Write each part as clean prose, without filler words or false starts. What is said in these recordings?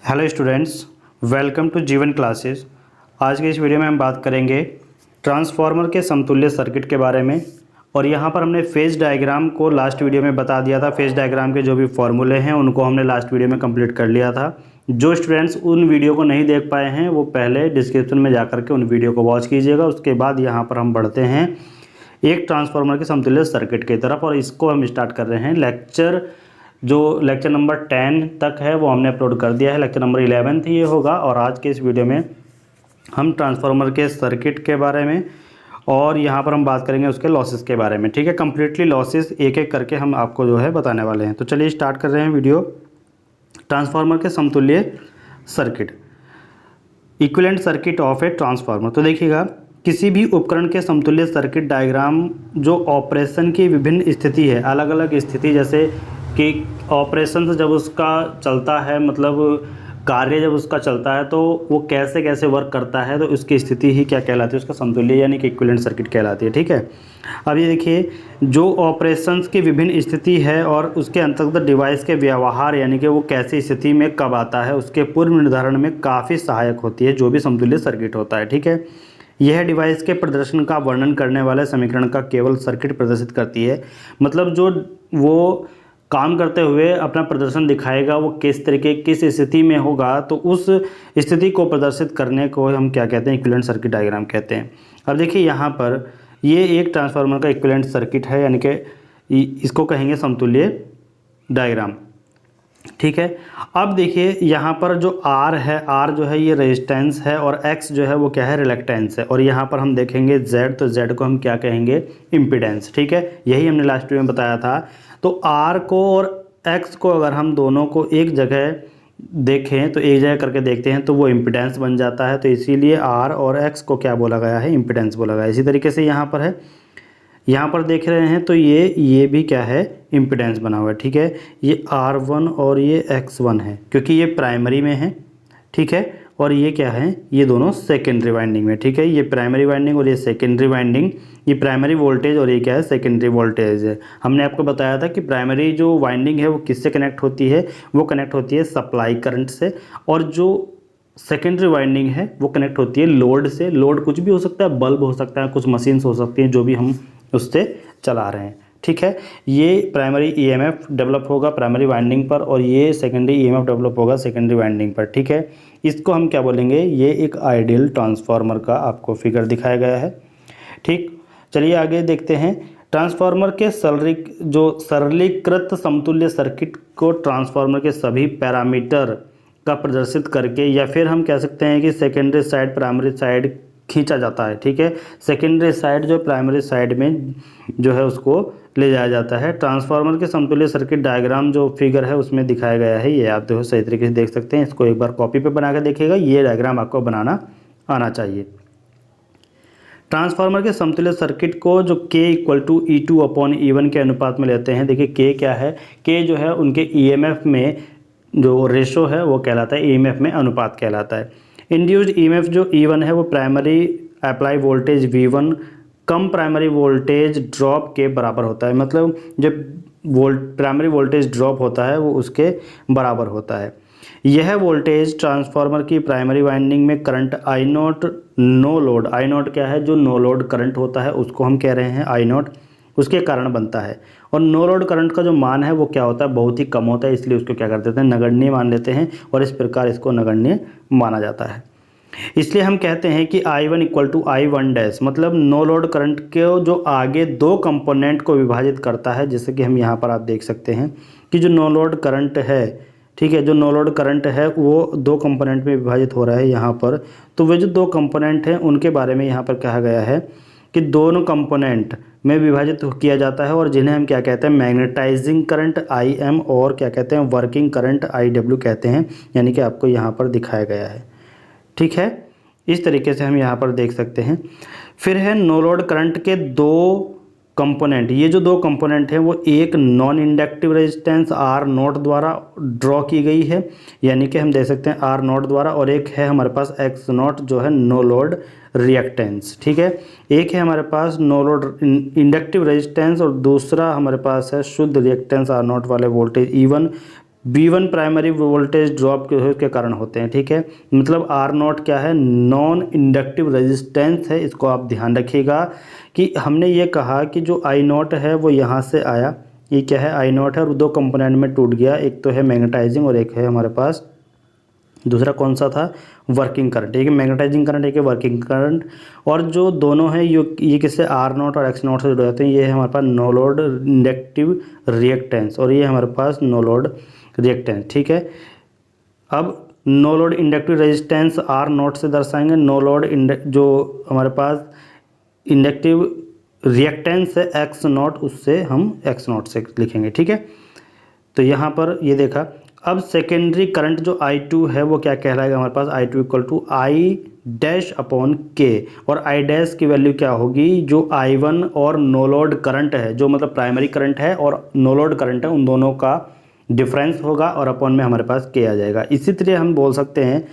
Hello students, welcome to जीवन classes. आज के इस वीडियो में हम बात करेंगे ट्रांसफार्मर के समतुल्य सर्किट के बारे में। और यहाँ पर हमने फेज डायग्राम को लास्ट वीडियो में बता दिया था। फेज डायग्राम के जो भी फॉर्मूले हैं उनको हमने लास्ट वीडियो में कंप्लीट कर लिया था। जो स्टूडेंट्स उन वीडियो को नहीं देख पाए हैं वो पहले डिस्क्रिप्शन में जाकर के उन वीडियो को वॉच कीजिएगा। उसके बाद यहाँ पर हम बढ़ते हैं एक ट्रांसफार्मर के समतुल्य सर्किट की तरफ, और इसको हम स्टार्ट कर रहे हैं। लेक्चर नंबर 10 तक है वो हमने अपलोड कर दिया है। लेक्चर नंबर 11 ये होगा। और आज के इस वीडियो में हम ट्रांसफार्मर के सर्किट के बारे में और यहाँ पर हम बात करेंगे उसके लॉसेस के बारे में। ठीक है, कंप्लीटली लॉसेस एक एक करके हम आपको जो है बताने वाले हैं। तो चलिए स्टार्ट कर रहे हैं वीडियो। ट्रांसफार्मर के समतुल्य circuit, equivalent circuit of a transformer. तो देखिएगा, किसी भी उपकरण के समतुल्य सर्किट डायग्राम जो ऑपरेशन की विभिन्न स्थिति है, अलग अलग स्थिति, जैसे कि ऑपरेशन जब उसका चलता है, मतलब कार्य जब उसका चलता है तो वो कैसे कैसे वर्क करता है, तो उसकी स्थिति ही क्या कहलाती है, उसका समतुल्य यानी कि इक्विवेलेंट सर्किट कहलाती है। ठीक है, अब ये देखिए, जो ऑपरेशंस की विभिन्न स्थिति है और उसके अंतर्गत डिवाइस के व्यवहार यानी कि वो कैसी स्थिति में कब आता है, उसके पूर्व निर्धारण में काफ़ी सहायक होती है जो भी समतुल्य सर्किट होता है। ठीक है, यह डिवाइस के प्रदर्शन का वर्णन करने वाले समीकरण का केवल सर्किट प्रदर्शित करती है। मतलब जो वो काम करते हुए अपना प्रदर्शन दिखाएगा वो किस तरीके किस स्थिति में होगा, तो उस स्थिति को प्रदर्शित करने को हम क्या कहते हैं, इक्विवेलेंट सर्किट डायग्राम कहते हैं। अब देखिए, यहाँ पर ये एक ट्रांसफार्मर का इक्विवेलेंट सर्किट है, यानी कि इसको कहेंगे समतुल्य डायग्राम। ठीक है, अब देखिए यहाँ पर जो R है, R जो है ये रेजिस्टेंस है, और X जो है वो क्या है, रिलक्टेंस है। और यहाँ पर हम देखेंगे Z, तो Z को हम क्या कहेंगे, इम्पीडेंस। ठीक है, यही हमने लास्ट वीडियो में बताया था। तो R को और X को अगर हम दोनों को एक जगह देखें, तो एक जगह करके देखते हैं, तो वो इम्पीडेंस बन जाता है। तो इसीलिए R और X को क्या बोला गया है, इम्पीडेंस बोला गया है। इसी तरीके से यहाँ पर है, यहाँ पर देख रहे हैं तो ये भी क्या है, इम्पीडेंस बना हुआ है। ठीक है, ये R1 और ये X1 है क्योंकि ये प्राइमरी में है। ठीक है, और ये क्या है, ये दोनों सेकेंडरी वाइंडिंग में। ठीक है, ये प्राइमरी वाइंडिंग और ये सेकेंडरी वाइंडिंग, ये प्राइमरी वोल्टेज और ये क्या है, सेकेंडरी वोल्टेज है। हमने आपको बताया था कि प्राइमरी जो वाइंडिंग है वो किससे कनेक्ट होती है, वो कनेक्ट होती है सप्लाई करंट से, और जो सेकेंडरी वाइंडिंग है वो कनेक्ट होती है लोड से। लोड कुछ भी हो सकता है, बल्ब हो सकता है, कुछ मशीन्स हो सकती हैं जो भी हम उससे चला रहे हैं। ठीक है, ये प्राइमरी ईएमएफ डेवलप होगा प्राइमरी वाइंडिंग पर, और ये सेकेंडरी ईएमएफ डेवलप होगा सेकेंडरी वाइंडिंग पर। ठीक है, इसको हम क्या बोलेंगे, ये एक आइडियल ट्रांसफार्मर का आपको फिगर दिखाया गया है। ठीक, चलिए आगे देखते हैं। ट्रांसफार्मर के सरलीकृत समतुल्य सर्किट को ट्रांसफार्मर के सभी पैरामीटर का प्रदर्शित करके, या फिर हम कह सकते हैं कि सेकेंडरी साइड प्राइमरी साइड खींचा जाता है। ठीक है, सेकेंडरी साइड जो प्राइमरी साइड में जो है उसको ले जाया जाता है। ट्रांसफार्मर के समतुल्य सर्किट डायग्राम जो फिगर है उसमें दिखाया गया है, ये आप देखो सही तरीके से देख सकते हैं। इसको एक बार कॉपी पे बना के देखिएगा, ये डायग्राम आपको बनाना आना चाहिए। ट्रांसफार्मर के समतुल्य सर्किट को जो K = E2/E1 के अनुपात में लेते हैं। देखिए K क्या है, K जो है उनके EMF में जो रेशो है वो कहलाता है, EMF में अनुपात कहलाता है। इंड्यूस्ड EMF जो E1 है वो प्राइमरी अप्लाई वोल्टेज V1 कम प्राइमरी वोल्टेज ड्रॉप के बराबर होता है। मतलब जब प्राइमरी वोल्टेज ड्रॉप होता है वो उसके बराबर होता है। यह वोल्टेज ट्रांसफार्मर की प्राइमरी वाइंडिंग में current I0 no load, I0 क्या है, जो नो लोड करंट होता है उसको हम कह रहे हैं I0, उसके कारण बनता है। और नो लोड करंट का जो मान है वो क्या होता है, बहुत ही कम होता है, इसलिए उसको क्या कर देते हैं, नगण्य मान लेते हैं, और इस प्रकार इसको नगण्य माना जाता है। इसलिए हम कहते हैं कि I1 = I1 मतलब नो लोड करंट के जो आगे दो कंपोनेंट को विभाजित करता है। जैसे कि हम यहाँ पर आप देख सकते हैं कि जो नो लोड करंट है, ठीक है, जो नो लोड करंट है वो दो कंपोनेंट में विभाजित हो रहा है यहाँ पर। तो वे जो दो कंपोनेंट हैं उनके बारे में यहाँ पर कहा गया है कि दोनों कंपोनेंट में विभाजित किया जाता है, और जिन्हें हम क्या कहते हैं, मैग्नेटाइजिंग करंट IM और क्या कहते हैं, वर्किंग करंट IW कहते हैं। यानी कि आपको यहाँ पर दिखाया गया है। ठीक है, इस तरीके से हम यहाँ पर देख सकते हैं। फिर है नो लोड करंट के दो कंपोनेंट। ये जो दो कंपोनेंट हैं वो एक नॉन इंडक्टिव रेजिस्टेंस R0 द्वारा ड्रॉ की गई है, यानी कि हम देख सकते हैं R0 द्वारा, और एक है हमारे पास X0 जो है नो लोड रिएक्टेंस। ठीक है, एक है हमारे पास नो लोड इंडक्टिव रेजिस्टेंस और दूसरा हमारे पास है शुद्ध रिएक्टेंस R0 वाले voltage E1 V1 primary voltage drop के कारण होते हैं। ठीक है, मतलब आर नॉट क्या है, नॉन इंडक्टिव रेजिस्टेंस है। इसको आप ध्यान रखिएगा कि हमने ये कहा कि जो आई नॉट है वो यहाँ से आया, ये क्या है, आई नॉट है, और दो कंपोनेंट में टूट गया, एक तो है मैग्नेटाइजिंग और एक है हमारे पास दूसरा कौन सा था, वर्किंग करंट। एक है मैग्नेटाइजिंग करंट, एक है वर्किंग करंट, और जो दोनों हैं ये किससे, आर नॉट और एक्स नॉट से जुड़े जाते हैं। ये है हमारे पास नो लोड इंडक्टिव रिएक्टेंस और ये हमारे पास नो लोड रिएक्टेंस। ठीक है, अब no load inductive resistance R naught से दर्शाएंगे, नो लोड जो हमारे पास इंडक्टिव रिएक्टेंस है एक्स नॉट, उससे हम एक्स नॉट से लिखेंगे। ठीक है, तो यहाँ पर ये देखा। अब सेकेंडरी करंट जो I2 है वो क्या कहलाएगा, हमारे पास I2 equal to I dash upon K, और आई डैश की वैल्यू क्या होगी, जो I1 और नो लोड करंट है, जो मतलब प्राइमरी करंट है और नो लोड करंट है, उन दोनों का डिफरेंस होगा और अपॉन में हमारे पास के आ जाएगा। इसी तरह हम बोल सकते हैं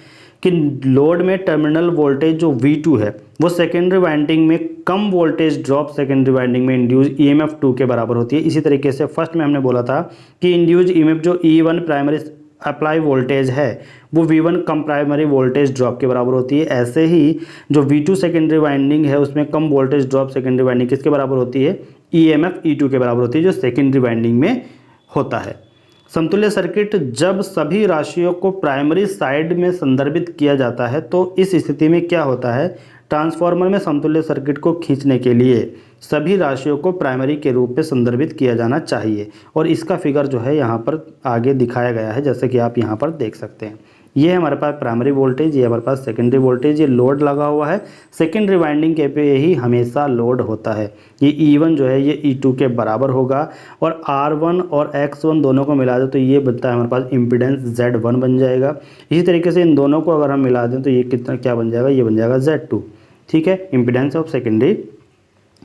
कि लोड में टर्मिनल वोल्टेज जो V2 है वो सेकेंडरी वाइंडिंग में कम वोल्टेज ड्रॉप सेकेंडरी वाइंडिंग में इंड्यूस EMF 2 के बराबर होती है। इसी तरीके से फर्स्ट में हमने बोला था कि इंड्यूस EMF जो E1 प्राइमरी अप्लाई वोल्टेज है वो V1 कम प्राइमरी वोल्टेज ड्रॉप के बराबर होती है। ऐसे ही जो V2 सेकेंडरी वाइंडिंग है उसमें कम वोल्टेज ड्रॉप सेकेंडरी वाइंडिंग किसके बराबर होती है, EMF E2 के बराबर होती है, जो सेकेंडरी वाइंडिंग में होता है। समतुल्य सर्किट जब सभी राशियों को प्राइमरी साइड में संदर्भित किया जाता है तो इस स्थिति में क्या होता है, ट्रांसफार्मर में समतुल्य सर्किट को खींचने के लिए सभी राशियों को प्राइमरी के रूप में संदर्भित किया जाना चाहिए, और इसका फिगर जो है यहाँ पर आगे दिखाया गया है, जैसे कि आप यहाँ पर देख सकते हैं। ये है हमारे पास प्राइमरी वोल्टेज, ये हमारे पास सेकेंडरी वोल्टेज, ये लोड लगा हुआ है, सेकेंडरी वाइंडिंग के पे ही हमेशा लोड होता है। ये E1 जो है ये E2 के बराबर होगा, और R1 और X1 दोनों को मिला दें तो ये बनता है हमारे पास इम्पीडेंस Z1 बन जाएगा। इसी तरीके से इन दोनों को अगर हम मिला दें तो ये कितना क्या बन जाएगा, ये बन जाएगा Z2। ठीक है, इम्पीडेंस ऑफ सेकेंडरी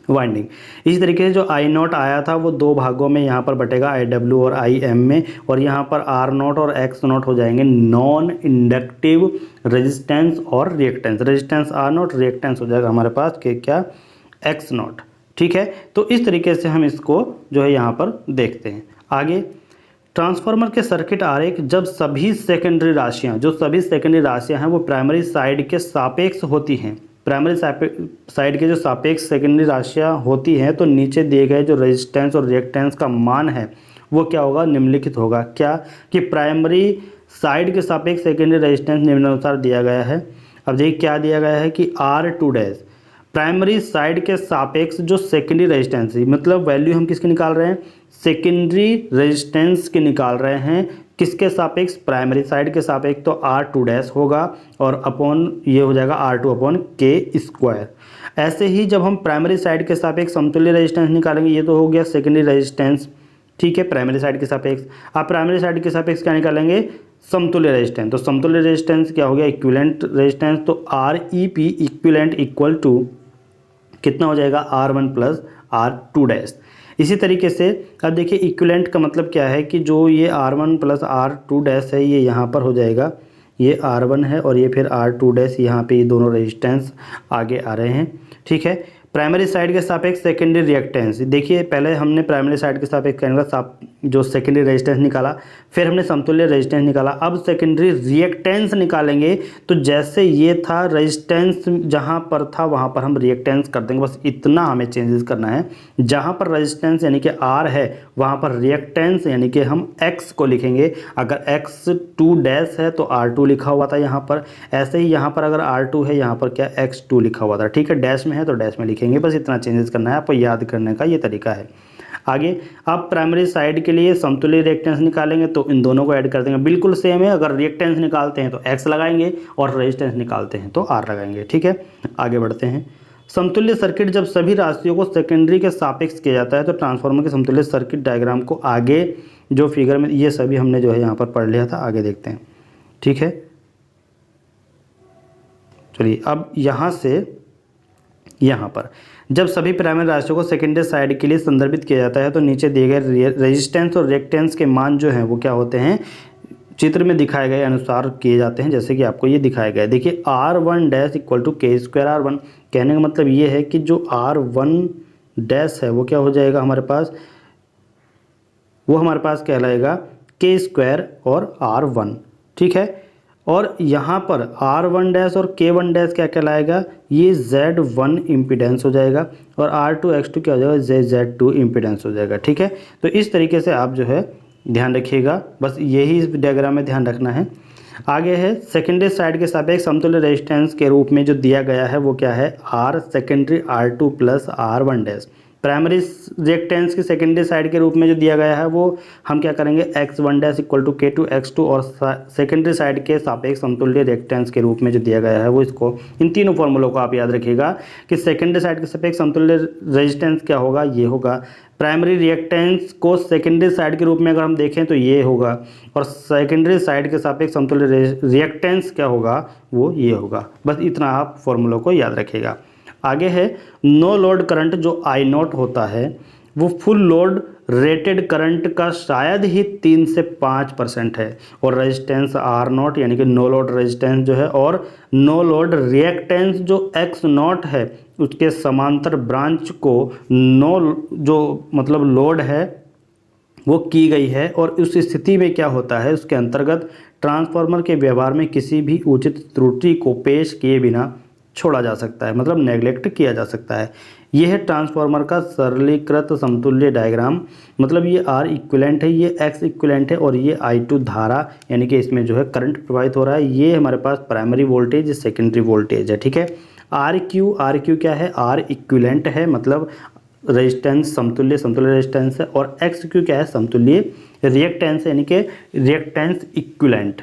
वाइंडिंग। इसी तरीके से जो आई नॉट आया था वो दो भागों में यहाँ पर बटेगा, IW और IM में, और यहाँ पर आर नॉट और एक्स नॉट हो जाएंगे नॉन इंडक्टिव रेजिस्टेंस और reactance. Resistance R not, reactance हो जाएगा हमारे पास के क्या, एक्स नॉट। ठीक है, तो इस तरीके से हम इसको जो है यहाँ पर देखते हैं। आगे ट्रांसफार्मर के सर्किट आरेख जब सभी सेकेंडरी राशियाँ हैं वो प्राइमरी साइड के सापेक्ष होती हैं, प्राइमरी साइड के जो सापेक्ष सेकेंडरी राशियाँ होती हैं तो नीचे दिए गए जो रेजिस्टेंस और रिएक्टेंस का मान है वो क्या होगा, निम्नलिखित होगा। क्या कि प्राइमरी साइड के सापेक्ष सेकेंडरी रेजिस्टेंस निम्नानुसार दिया गया है। अब देखिए क्या दिया गया है कि R2 डैश प्राइमरी साइड के सापेक्ष जो सेकेंडरी रेजिस्टेंस है, मतलब वैल्यू हम किसकी निकाल रहे हैं, सेकेंडरी रेजिस्टेंस की निकाल रहे हैं, किसके सापेक्ष, प्राइमरी साइड के सापेक्ष, तो R2 डैश होगा और अपॉन ये हो जाएगा R2 अपॉन के स्क्वायर। ऐसे ही जब हम प्राइमरी साइड के सापेक्ष समतुल्य रेजिस्टेंस निकालेंगे, ये तो हो गया सेकेंडरी रेजिस्टेंस। ठीक है, प्राइमरी साइड के सापेक्ष। आप प्राइमरी साइड के सापेक्ष क्या निकालेंगे, समतुल्य रेजिस्टेंस। तो समतुल्य रेजिस्टेंस क्या हो गया, इक्विवेलेंट रेजिस्टेंस, तो REP इक्विवेलेंट इक्वल टू कितना हो जाएगा, R1 प्लस R2 डैश। इसी तरीके से अब देखिए इक्विवेलेंट का मतलब क्या है कि जो ये R1 प्लस R2 डैश है ये यहाँ पर हो जाएगा, ये R1 है और ये फिर R2 डैश, यहाँ पे ये दोनों रेजिस्टेंस आगे आ रहे हैं। ठीक है, प्राइमरी साइड के सापेक्ष सेकेंडरी रिएक्टेंस, देखिए पहले हमने प्राइमरी साइड के सापेक्ष जो सेकेंडरी रेजिस्टेंस निकाला, फिर हमने समतुल्य रेजिस्टेंस निकाला, अब सेकेंडरी रिएक्टेंस निकालेंगे। तो जैसे ये था रेजिस्टेंस जहाँ पर था वहाँ पर हम रिएक्टेंस कर देंगे, बस इतना हमें चेंजेस करना है। जहाँ पर रेजिस्टेंस यानी कि R है वहाँ पर रिएक्टेंस यानी कि हम X को लिखेंगे। अगर X2 डैश है तो R2 लिखा हुआ था यहाँ पर, ऐसे ही यहाँ पर अगर R2 है यहाँ पर क्या X2 लिखा हुआ था। ठीक है, डैश में है तो डैश में लिखेंगे, बस इतना चेंजेस करना है, आपको याद करने का ये तरीका है। आगे आप प्राइमरी साइड के लिए समतुल्य रिएक्टेंस निकालेंगे तो इन दोनों को ऐड कर देंगे, बिल्कुल सेम है। अगर रिएक्टेंस निकालते हैं तो X लगाएंगे और रेजिस्टेंस निकालते हैं तो R लगाएंगे। ठीक है, आगे बढ़ते हैं। समतुल्य सर्किट जब सभी राशियों को सेकेंडरी के सापेक्ष किया जाता है तो ट्रांसफार्मर के समतुल्य सर्किट डायग्राम को आगे जो फिगर में ये सभी हमने जो है यहाँ पर पढ़ लिया था, आगे देखते हैं। ठीक है, चलिए अब यहाँ से यहाँ पर जब सभी प्राइमरी राशियों को सेकेंडरी साइड के लिए संदर्भित किया जाता है तो नीचे दिए गए रेजिस्टेंस और रिएक्टेंस के मान जो हैं वो क्या होते हैं, चित्र में दिखाए गए अनुसार किए जाते हैं, जैसे कि आपको ये दिखाया गया है। देखिए R1 डैश इक्वल टू के स्क्वायर R1, कहने का मतलब ये है कि जो R1 डैश है वो क्या हो जाएगा हमारे पास, वो हमारे पास कहलाएगा के स्क्वायर और R1, ठीक है। और यहाँ पर R1 डैश और K1 डैश क्या कहलाएगा, ये Z1 इम्पीडेंस हो जाएगा और R2 X2 क्या हो जाएगा, Z2 इम्पीडेंस हो जाएगा, ठीक है। तो इस तरीके से आप जो है ध्यान रखिएगा, बस यही इस डायग्राम में ध्यान रखना है। आगे है सेकेंडरी साइड के सापेक्ष समतुल्य रेजिस्टेंस के रूप में जो दिया गया है वो क्या है, R secondary R2 plus R1 dash. Primary reactance की सेकेंडरी साइड के रूप में जो दिया गया है वो हम क्या करेंगे, x1 dash equal to K2 X2, और सेकेंडरी साइड के सापेक्ष समतुल्य रिएक्टेंस के रूप में जो दिया गया है वो इसको, इन तीनों फॉर्मूलों को आप याद रखिएगा कि सेकेंडरी साइड के सापेक्ष समतुल्य रेजिस्टेंस क्या होगा, ये होगा। प्राइमरी रिएक्टेंस को सेकेंडरी साइड के रूप में अगर हम देखें तो ये होगा, और सेकेंडरी साइड के सापेक्ष समतुल्य रिएक्टेंस क्या होगा, वो ये होगा। बस इतना आप फॉर्मूलों को याद रखिएगा। आगे है नो लोड करंट जो I0 होता है वो फुल लोड रेटेड करंट का शायद ही 3 से 5% है, और रेजिस्टेंस R0 यानी कि नो लोड रेजिस्टेंस जो है, और नो लोड रिएक्टेंस जो X0 है उसके समांतर ब्रांच को जो मतलब लोड है वो की गई है। और उस स्थिति में क्या होता है, उसके अंतर्गत ट्रांसफार्मर के व्यवहार में किसी भी उचित त्रुटि को पेश किए बिना छोड़ा जा सकता है, मतलब नेग्लेक्ट किया जा सकता है। यह है ट्रांसफार्मर का सरलीकृत समतुल्य डायग्राम, मतलब ये R इक्विवेलेंट है, ये X इक्विवेलेंट है, और ये I2 धारा यानी कि इसमें जो है करंट प्रवाहित हो रहा है। ये हमारे पास प्राइमरी वोल्टेज, सेकेंडरी वोल्टेज है, ठीक है। R Q क्या है, R इक्विवेलेंट है, मतलब रेजिस्टेंस समतुल्य रेजिस्टेंस है, और X क्या है, समतुल्य रिएक्टेंस यानी कि रिएक्टेंस इक्विवेलेंट,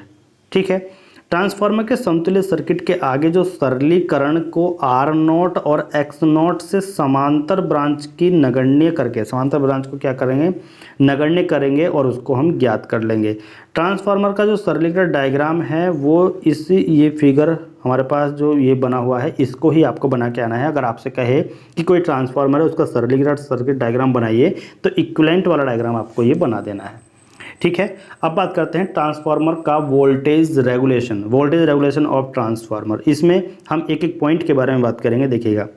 ठीक है। ट्रांसफार्मर के समतुल्य सर्किट के आगे जो सरलीकरण को R0 और X0 से समांतर ब्रांच की नगण्य करके, समांतर ब्रांच को क्या करेंगे, नगण्य करेंगे, और उसको हम ज्ञात कर लेंगे। ट्रांसफार्मर का जो सरलीकृत डायग्राम है वो ये फिगर हमारे पास जो ये बना हुआ है इसको ही आपको बना के आना है। अगर आपसे कहे कि कोई ट्रांसफार्मर है उसका सरलीकृत सर्किट डायग्राम बनाइए तो इक्विवेलेंट वाला डायग्राम आपको ये बना देना है, ठीक है। अब बात करते हैं ट्रांसफार्मर का वोल्टेज रेगुलेशन ऑफ ट्रांसफार्मर। इसमें हम एक एक पॉइंट के बारे में बात करेंगे, देखिएगा।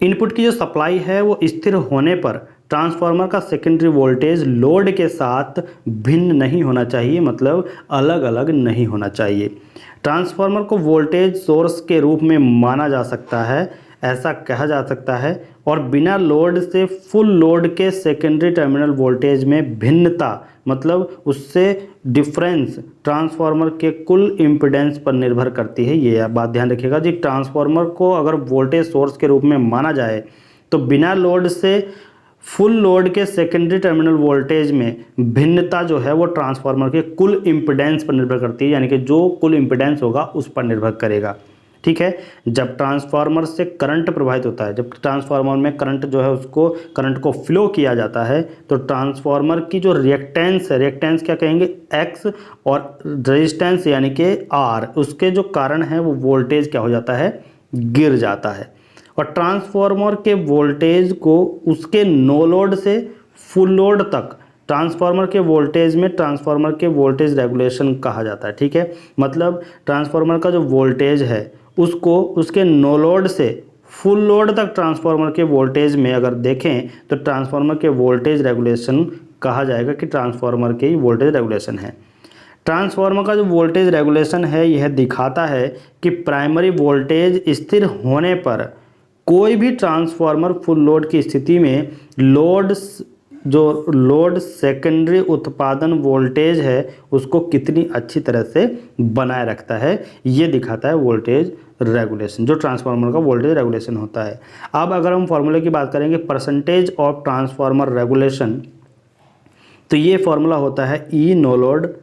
इनपुट की जो सप्लाई है वो स्थिर होने पर ट्रांसफार्मर का सेकेंडरी वोल्टेज लोड के साथ भिन्न नहीं होना चाहिए, मतलब अलग अलग नहीं होना चाहिए। ट्रांसफार्मर को वोल्टेज सोर्स के रूप में माना जा सकता है, ऐसा कहा जा सकता है, और बिना लोड से फुल लोड के सेकेंडरी टर्मिनल वोल्टेज में भिन्नता, मतलब उससे डिफरेंस ट्रांसफार्मर के कुल इम्पीडेंस पर निर्भर करती है। ये आप बात ध्यान रखिएगा जी। ट्रांसफार्मर को अगर वोल्टेज सोर्स के रूप में माना जाए तो बिना लोड से फुल लोड के सेकेंडरी टर्मिनल वोल्टेज में भिन्नता जो है वो ट्रांसफार्मर के कुल इम्पीडेंस पर निर्भर करती है, यानी कि जो कुल इम्पीडेंस होगा उस पर निर्भर करेगा, ठीक है। जब ट्रांसफार्मर से करंट प्रवाहित होता है, जब ट्रांसफार्मर में करंट जो है उसको करंट को फ्लो किया जाता है तो ट्रांसफार्मर की जो रिएक्टेंस है, रिएक्टेंस क्या कहेंगे, X, और रेजिस्टेंस यानी कि R, उसके जो कारण है वो वोल्टेज क्या हो जाता है, गिर जाता है। और ट्रांसफार्मर के वोल्टेज को उसके नो लोड से फुल लोड तक ट्रांसफार्मर के वोल्टेज में ट्रांसफार्मर के वोल्टेज रेगुलेशन कहा जाता है, ठीक है। मतलब ट्रांसफार्मर का जो वोल्टेज है उसको उसके नो लोड से फुल लोड तक ट्रांसफार्मर के वोल्टेज में अगर देखें तो ट्रांसफार्मर के वोल्टेज रेगुलेशन कहा जाएगा कि ट्रांसफार्मर के ही वोल्टेज रेगुलेशन है। ट्रांसफार्मर का जो वोल्टेज रेगुलेशन है यह दिखाता है कि प्राइमरी वोल्टेज स्थिर होने पर कोई भी ट्रांसफार्मर फुल लोड की स्थिति में लोड सेकेंडरी उत्पादन वोल्टेज है उसको कितनी अच्छी तरह से बनाए रखता है, ये दिखाता है वोल्टेज रेगुलेशन, जो ट्रांसफार्मर का वोल्टेज रेगुलेशन होता है। अब अगर हम फॉर्मूले की बात करेंगे परसेंटेज ऑफ ट्रांसफार्मर रेगुलेशन, तो ये फॉर्मूला होता है ई नो लोड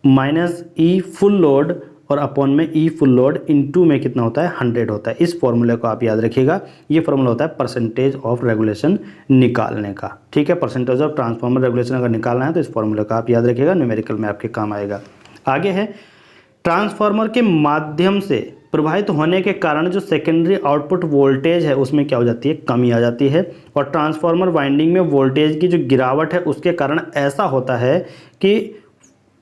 माइनस ई फुल लोड और अपॉन में ई फुल लोड इनटू में कितना होता है, 100 होता है। इस फॉर्मूले को आप याद रखिएगा, ये फॉर्मूला होता है परसेंटेज ऑफ रेगुलेशन निकालने का, ठीक है। परसेंटेज ऑफ ट्रांसफार्मर रेगुलेशन अगर निकालना है तो इस फॉर्मूले का आप याद रखिएगा, न्यूमेरिकल में आपके काम आएगा। आगे है ट्रांसफार्मर के माध्यम से प्रवाहित होने के कारण जो सेकेंडरी आउटपुट वोल्टेज है उसमें क्या हो जाती है, कमी आ जाती है, और ट्रांसफार्मर वाइंडिंग में वोल्टेज की जो गिरावट है उसके कारण ऐसा होता है कि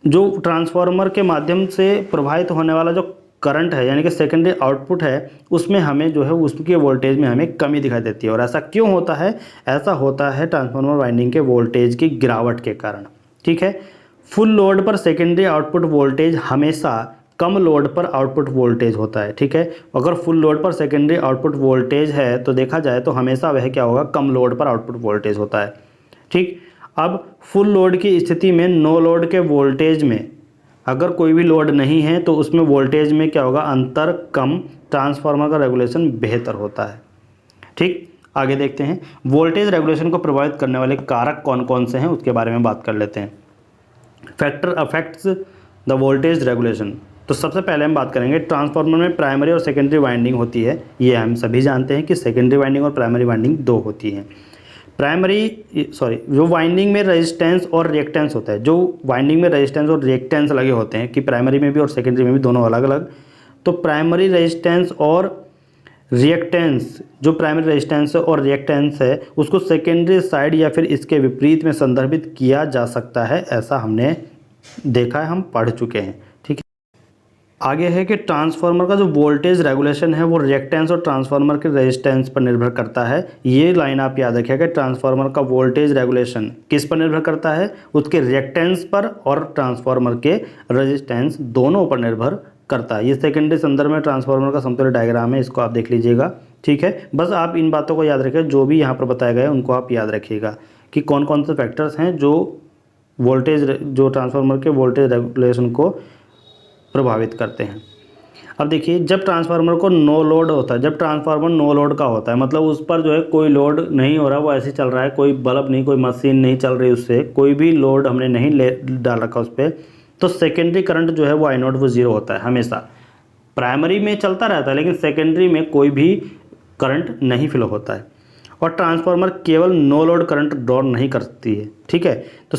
जो ट्रांसफार्मर के माध्यम से प्रवाहित होने वाला जो करंट है यानी कि सेकेंडरी आउटपुट है उसमें हमें जो है उसके वोल्टेज में हमें कमी दिखाई देती है। और ऐसा क्यों होता है? ऐसा होता है ट्रांसफार्मर वाइंडिंग के वोल्टेज की गिरावट के कारण। ठीक है, फुल लोड पर सेकेंडरी आउटपुट वोल्टेज हमेशा कम लोड पर आउटपुट वोल्टेज होता है। ठीक है, अगर फुल लोड पर सेकेंडरी आउटपुट वोल्टेज है तो देखा जाए तो हमेशा वह क्या होगा? कम लोड पर आउटपुट वोल्टेज होता है। ठीक, अब फुल लोड की स्थिति में नो लोड के वोल्टेज में अगर कोई भी लोड नहीं है तो उसमें वोल्टेज में क्या होगा? अंतर कम, ट्रांसफार्मर का रेगुलेशन बेहतर होता है। ठीक, आगे देखते हैं वोल्टेज रेगुलेशन को प्रभावित करने वाले कारक कौन कौन से हैं उसके बारे में बात कर लेते हैं। Factor affects the voltage regulation. तो सबसे पहले हम बात करेंगे ट्रांसफार्मर में प्राइमरी और सेकेंडरी वाइंडिंग होती है। ये हम सभी जानते हैं कि सेकेंडरी वाइंडिंग और प्राइमरी वाइंडिंग दो होती हैं। जो वाइंडिंग में रेजिस्टेंस और रिएक्टेंस होता है, जो वाइंडिंग में रेजिस्टेंस और रिएक्टेंस लगे होते हैं कि प्राइमरी में भी और सेकेंडरी में भी दोनों अलग अलग। तो प्राइमरी रेजिस्टेंस और रिएक्टेंस, जो प्राइमरी रेजिस्टेंस और रिएक्टेंस है उसको सेकेंडरी साइड या फिर इसके विपरीत में संदर्भित किया जा सकता है, ऐसा हमने देखा है, हम पढ़ चुके हैं। ठीक है, आगे है कि ट्रांसफार्मर का जो वोल्टेज रेगुलेशन है वो रिएक्टेंस और ट्रांसफार्मर के रेजिस्टेंस पर निर्भर करता है। ये लाइन आप याद रखिएगा, ट्रांसफार्मर का वोल्टेज रेगुलेशन किस पर निर्भर करता है? उसके रिएक्टेंस पर और ट्रांसफार्मर के रेजिस्टेंस दोनों पर निर्भर करता है। ये सेकेंडरी संदर्भ में ट्रांसफार्मर का समतुल्य डायग्राम है, इसको आप देख लीजिएगा। ठीक है, बस आप इन बातों को याद रखिए, जो भी यहाँ पर बताया गया है उनको आप याद रखिएगा कि कौन कौन से फैक्टर्स हैं जो ट्रांसफार्मर के वोल्टेज रेगुलेशन को प्रभावित करते हैं। अब देखिए, जब ट्रांसफार्मर को नो लोड होता है, जब ट्रांसफार्मर नो लोड का होता है मतलब उस पर जो है कोई लोड नहीं हो रहा, वो ऐसे चल रहा है, कोई बल्ब नहीं, कोई मशीन नहीं चल रही, उससे कोई भी लोड हमने नहीं डाल रखा उस पर, तो सेकेंडरी करंट जो है वो I0 वो 0 होता है हमेशा। प्राइमरी में चलता रहता है लेकिन सेकेंडरी में कोई भी करंट नहीं फ्लो होता है। और ट्रांसफार्मर केवल नो लोड करंट ड्रॉ नहीं करती है। ठीक है, तो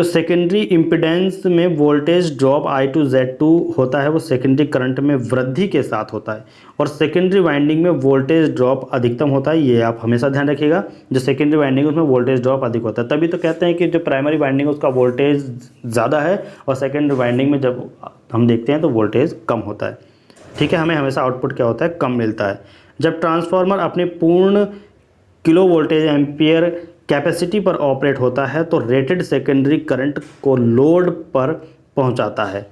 सेकेंडरी इम्पीडेंस में वोल्टेज ड्रॉप I2Z2 होता है वो सेकेंडरी करंट में वृद्धि के साथ होता है। और सेकेंडरी वाइंडिंग में वोल्टेज ड्रॉप अधिकतम होता है, ये आप हमेशा ध्यान रखिएगा। जो सेकेंडरी वाइंडिंग है उसमें वोल्टेज ड्रॉप अधिक होता है, तभी तो कहते हैं कि जो प्राइमरी वाइंडिंग है उसका वोल्टेज ज़्यादा है और सेकेंडरी वाइंडिंग में जब हम देखते हैं तो वोल्टेज कम होता है। ठीक है, हमें हमेशा आउटपुट क्या होता है? कम मिलता है। जब ट्रांसफार्मर अपने पूर्ण किलो वोल्टेज एम्पियर कैपेसिटी पर ऑपरेट होता है तो रेटेड सेकेंडरी करंट को लोड पर पहुंचाता है।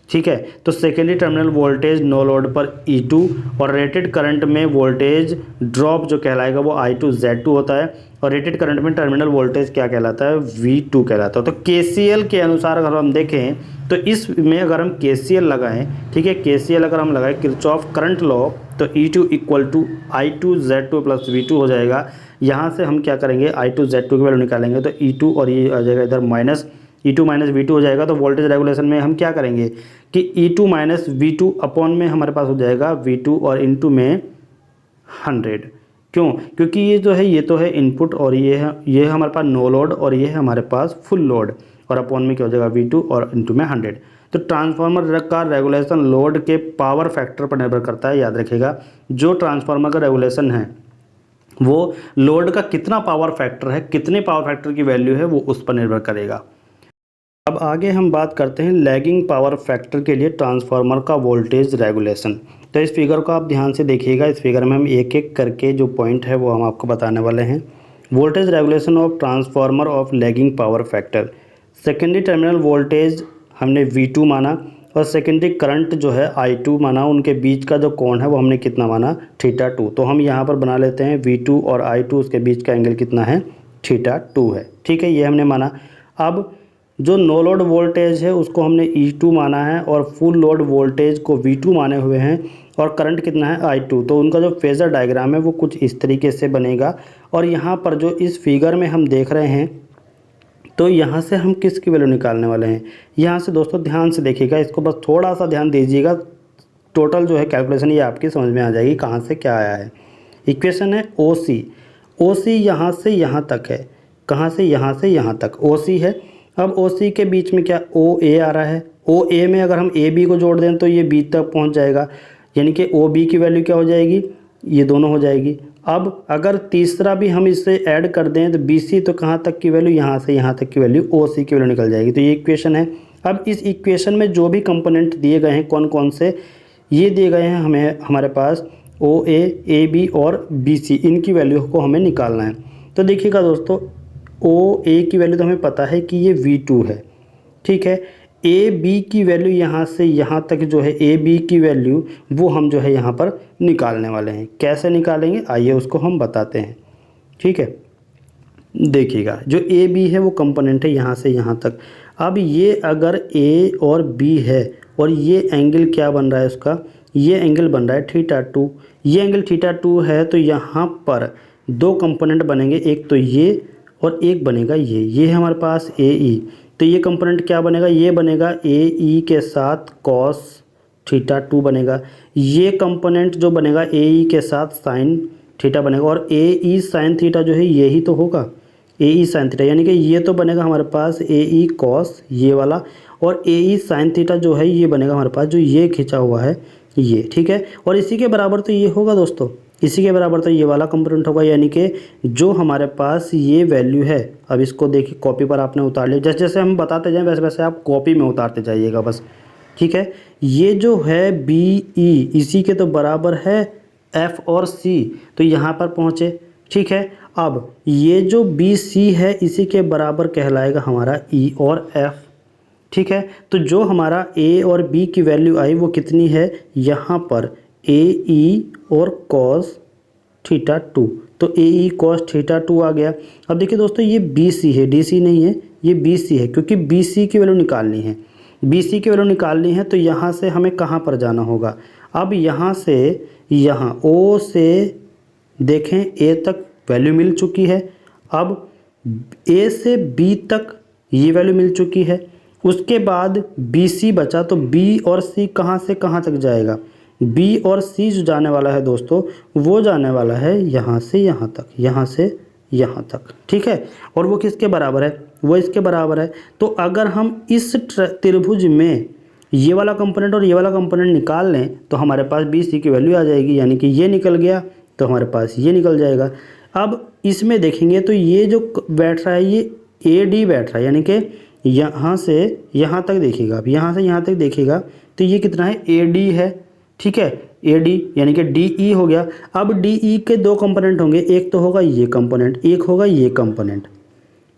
ठीक है, तो secondary terminal voltage no load पर E2 और रेटेड करंट में वोल्टेज ड्रॉप जो कहलाएगा वो I2Z2 होता है। और रेटेड करंट में टर्मिनल वोल्टेज क्या कहलाता है? V2 कहलाता है। तो KCL के अनुसार अगर हम देखें तो इसमें अगर हम KCL लगाएं, ठीक है, KCL अगर हम लगाएं किरचॉफ करंट लॉ, तो E2 equal to I2Z2 plus V2 हो जाएगा। यहाँ से हम क्या करेंगे? I2Z2 की वैल्यू निकालेंगे तो E2 और ये आ जाएगा इधर माइनस E2 माइनस V2 हो जाएगा। तो वोल्टेज रेगुलेशन में हम क्या करेंगे कि E2 माइनस V2 अपॉन में हमारे पास हो जाएगा V2 और इनटू में 100। क्यों? क्योंकि ये जो है ये तो है इनपुट और ये है हमारे पास नो लोड और ये है हमारे पास फुल लोड, और अपॉन में क्या हो जाएगा? V2 और इनटू में 100। तो ट्रांसफार्मर का रेगुलेशन लोड के पावर फैक्टर पर निर्भर करता है, याद रखिएगा। जो ट्रांसफार्मर का रेगुलेशन है वो लोड का कितना पावर फैक्टर है, कितने पावर फैक्टर की वैल्यू है, वो उस पर निर्भर करेगा। अब आगे हम बात करते हैं लैगिंग पावर फैक्टर के लिए ट्रांसफार्मर का वोल्टेज रेगुलेशन। तो इस फिगर को आप ध्यान से देखिएगा, इस फिगर में हम एक एक करके जो पॉइंट है वो हम आपको बताने वाले हैं। Voltage regulation of transformer of lagging power factor. Secondary terminal voltage हमने V2 माना और सेकेंडरी करंट जो है I2 माना, उनके बीच का जो कोण है वो हमने कितना माना? θ2। तो हम यहाँ पर बना लेते हैं V2 और I2 उसके बीच का एंगल कितना है? θ2 है। ठीक है, ये हमने माना। अब जो नो लोड वोल्टेज है उसको हमने E2 माना है और फुल लोड वोल्टेज को V2 माने हुए हैं और करंट कितना है? I2। तो उनका जो फेज़र डायग्राम है वो कुछ इस तरीके से बनेगा। और यहाँ पर जो इस फिगर में हम देख रहे हैं तो यहाँ से हम किसकी वैल्यू निकालने वाले हैं? यहाँ से दोस्तों ध्यान से देखिएगा, इसको बस थोड़ा सा ध्यान दीजिएगा। टोटल जो है कैलकुलेशन ये आपकी समझ में आ जाएगी कहाँ से क्या आया है। इक्वेशन है OC यहाँ से यहाँ तक है। कहाँ से? यहाँ से यहाँ तक OC है। अब OC के बीच में क्या OA आ रहा है। OA में अगर हम AB को जोड़ दें तो ये B तक पहुँच जाएगा, यानी कि OB की वैल्यू क्या हो जाएगी? ये दोनों हो जाएगी। अब अगर तीसरा भी हम इससे ऐड कर दें तो BC, तो कहाँ तक की वैल्यू? यहाँ से यहाँ तक की वैल्यू OC की वैल्यू निकल जाएगी। तो ये इक्वेशन है। अब इस इक्वेशन में जो भी कंपोनेंट दिए गए हैं कौन कौन से, ये दिए गए हैं हमें हमारे पास OA, AB और BC, इनकी वैल्यू को हमें निकालना है। तो देखिएगा दोस्तों, OA की वैल्यू तो हमें पता है कि ये V2 है, ठीक है। AB की वैल्यू यहाँ से यहाँ तक जो है AB की वैल्यू वो हम जो है यहाँ पर निकालने वाले हैं। कैसे निकालेंगे आइए उसको हम बताते हैं, ठीक है। देखिएगा जो AB है वो कंपोनेंट है यहाँ से यहाँ तक। अब ये अगर A और B है और ये एंगल क्या बन रहा है उसका, ये एंगल बन रहा है θ2, ये एंगल θ2 है, तो यहाँ पर दो कंपोनेंट बनेंगे, एक तो ये और एक बनेगा ये है हमारे पास AE। तो ये कंपोनेंट क्या बनेगा, ये बनेगा AE के साथ cos θ2 बनेगा, ये कंपोनेंट जो बनेगा AE के साथ sin थीटा बनेगा, और AE sin थीटा जो है यही तो होगा AE sin थीटा, यानी कि ये तो बनेगा हमारे पास AE cos ये वाला, और AE sin थीटा जो है ये बनेगा हमारे पास जो ये खिंचा हुआ है ये, ठीक है। और इसी के बराबर तो ये होगा दोस्तों, इसी के बराबर तो ये वाला कंपोनेंट होगा, यानी कि जो हमारे पास ये वैल्यू है। अब इसको देखिए कॉपी पर आपने उतार लिया, जैसे जैसे हम बताते जाएं वैसे वैसे आप कॉपी में उतारते जाइएगा बस, ठीक है। ये जो है BE इसी के तो बराबर है F और C, तो यहाँ पर पहुँचे, ठीक है। अब ये जो BC है इसी के बराबर कहलाएगा हमारा E और F, ठीक है। तो जो हमारा A और B की वैल्यू आई वो कितनी है, यहाँ पर AE और cos θ2, तो AE cos θ2 आ गया। अब देखिए दोस्तों ये BC है, DC नहीं है, ये BC है, क्योंकि BC की वैल्यू निकालनी है, BC की वैल्यू निकालनी है। तो यहाँ से हमें कहाँ पर जाना होगा, अब यहाँ से यहाँ O से देखें A तक वैल्यू मिल चुकी है, अब A से B तक ये वैल्यू मिल चुकी है, उसके बाद BC बचा, तो B और C कहाँ से कहाँ तक जाएगा, B और C जो जाने वाला है दोस्तों वो जाने वाला है यहाँ से यहाँ तक, यहाँ से यहाँ तक, ठीक है। और वो किसके बराबर है, वो इसके बराबर है। तो अगर हम इस त्रिभुज में ये वाला कंपोनेंट और ये वाला कंपोनेंट निकाल लें तो हमारे पास BC की वैल्यू आ जाएगी, यानी कि ये निकल गया तो हमारे पास ये निकल जाएगा। अब इसमें देखेंगे तो ये जो बैठ रहा है ये AD बैठ रहा है, यानी कि यहाँ से यहाँ तक देखिएगा, अब यहाँ से यहाँ तक देखिएगा तो ये कितना है AD है, ठीक है, AD यानी कि DE हो गया। अब DE के दो कंपोनेंट होंगे, एक तो होगा ये कंपोनेंट, एक होगा ये कंपोनेंट,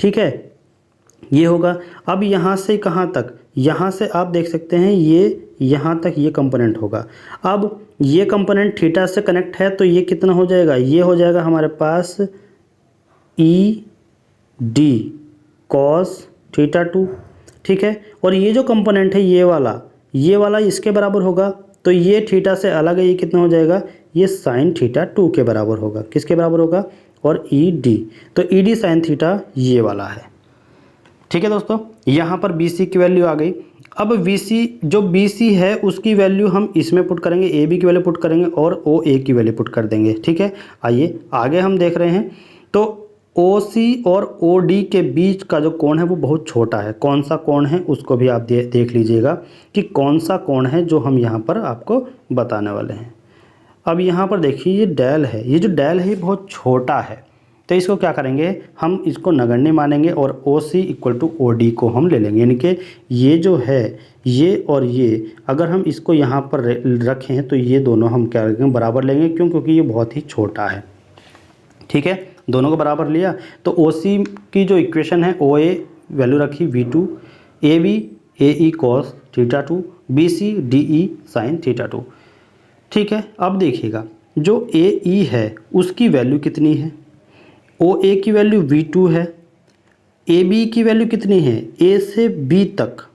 ठीक है, ये होगा। अब यहाँ से कहाँ तक, यहाँ से आप देख सकते हैं ये यहाँ तक ये कंपोनेंट होगा। अब ये कंपोनेंट थीटा से कनेक्ट है तो ये कितना हो जाएगा, ये हो जाएगा हमारे पास ED cos θ2, ठीक है। और ये जो कंपोनेंट है ये वाला इसके बराबर होगा, तो ये थीटा से अलग है, ये कितना हो जाएगा, ये sin θ2 के बराबर होगा, किसके बराबर होगा, और ED, तो ED sin थीटा ये वाला है, ठीक है दोस्तों। यहाँ पर BC की वैल्यू आ गई। अब जो BC है उसकी वैल्यू हम इसमें पुट करेंगे, AB की वैल्यू पुट करेंगे और OA की वैल्यू पुट कर देंगे, ठीक है। आइए आगे हम देख रहे हैं, तो OC और OD के बीच का जो कोण है वो बहुत छोटा है। कौन सा कोण है उसको भी आप देख लीजिएगा कि कौन सा कोण है जो हम यहाँ पर आपको बताने वाले हैं। अब यहाँ पर देखिए ये डेल है, ये जो डेल है ये बहुत छोटा है, तो इसको क्या करेंगे, हम इसको नगण्य मानेंगे और OC इक्वल टू OD को हम ले लेंगे, यानी कि ये जो है ये और ये अगर हम इसको यहाँ पर रखें तो ये दोनों हम क्या करेंगे, बराबर लेंगे, क्यों, क्योंकि ये बहुत ही छोटा है, ठीक है। दोनों को बराबर लिया तो OC की जो इक्वेशन है OA वैल्यू रखी V2, AB AE cos θ2, BC DE sin θ2, ठीक है। अब देखिएगा जो AE है उसकी वैल्यू कितनी है, OA की वैल्यू V2 है, AB की वैल्यू कितनी है, A से B तक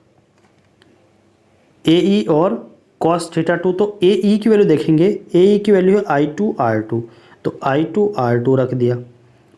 AE और cos θ2, तो AE की वैल्यू देखेंगे, AE की वैल्यू है I2R2, तो I2R2 रख दिया,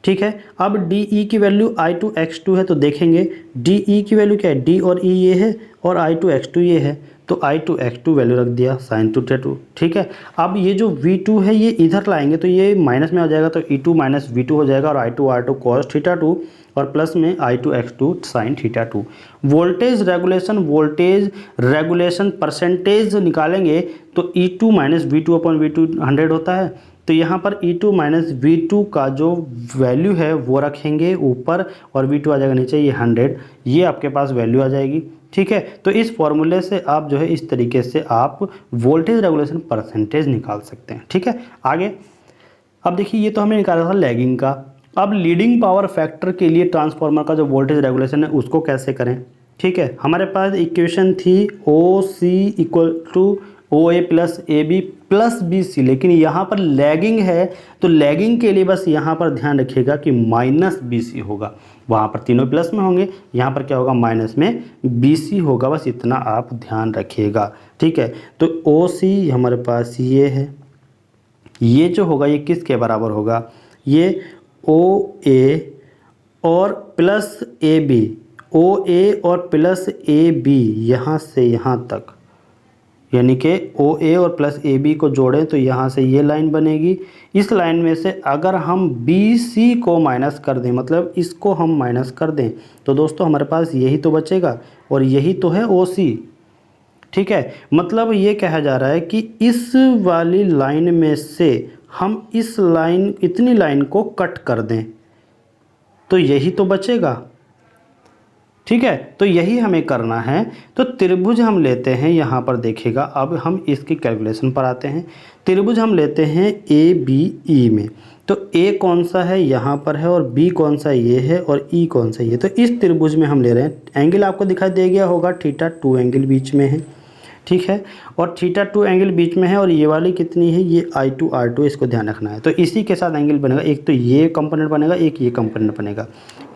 ठीक है। अब DE की वैल्यू I2X2 है, तो देखेंगे DE की वैल्यू क्या है, D और E ये है और I2X2 ये है, तो I2X2 वैल्यू रख दिया sin θ2, ठीक है। अब ये जो V2 है ये इधर लाएंगे तो ये माइनस में आ जाएगा, तो E2 माइनस V2 हो जाएगा और I2R2 cos θ2 और प्लस में I2X2 sin θ2। Voltage regulation percentage निकालेंगे तो E2 minus V2 upon V2 100 होता है, तो यहाँ पर E2 माइनस V2 का जो वैल्यू है वो रखेंगे ऊपर और V2 आ जाएगा नीचे, ये 100, ये आपके पास वैल्यू आ जाएगी, ठीक है। तो इस फॉर्मूले से आप जो है इस तरीके से आप वोल्टेज रेगुलेशन परसेंटेज निकाल सकते हैं। ठीक है, आगे अब देखिए ये तो हमने निकाला था लैगिंग का। अब लीडिंग पावर फैक्टर के लिए ट्रांसफार्मर का जो वोल्टेज रेगुलेशन है उसको कैसे करें। ठीक है, हमारे पास इक्वेशन थी O C equal to O A plus A B plus B C, लेकिन यहाँ पर लैगिंग है तो लैगिंग के लिए बस यहाँ पर ध्यान रखिएगा कि माइनस बी सी होगा। वहाँ पर तीनों प्लस में होंगे, यहाँ पर क्या होगा माइनस में बी सी होगा, बस इतना आप ध्यान रखिएगा। ठीक है, तो ओ सी हमारे पास ये है, ये जो होगा ये किसके बराबर होगा, ये ओ ए और प्लस ए बी, ओ ए और प्लस ए बी यहाँ से यहाँ तक, यानी कि ओ ए और प्लस ए बी को जोड़ें तो यहाँ से ये लाइन बनेगी। इस लाइन में से अगर हम बी सी को माइनस कर दें, मतलब इसको हम माइनस कर दें, तो दोस्तों हमारे पास यही तो बचेगा और यही तो है ओ सी। ठीक है, मतलब ये कहा जा रहा है कि इस वाली लाइन में से हम इस लाइन इतनी लाइन को कट कर दें तो यही तो बचेगा। ठीक है, तो यही हमें करना है। तो त्रिभुज हम लेते हैं, यहाँ पर देखिएगा, अब हम इसकी कैलकुलेशन पर आते हैं। त्रिभुज हम लेते हैं ए बी ई में, तो ए कौन सा है यहाँ पर है और बी कौन सा ये है और ई कौन सा ये। तो इस त्रिभुज में हम ले रहे हैं, एंगल आपको दिखाई दे गया होगा θ2 एंगल बीच में है। ठीक है, और θ2 एंगल बीच में है और ये वाली कितनी है, ये I2 R2, इसको ध्यान रखना है। तो इसी के साथ एंगल बनेगा, एक तो ये कंपोनेंट बनेगा, एक ये कंपोनेंट बनेगा।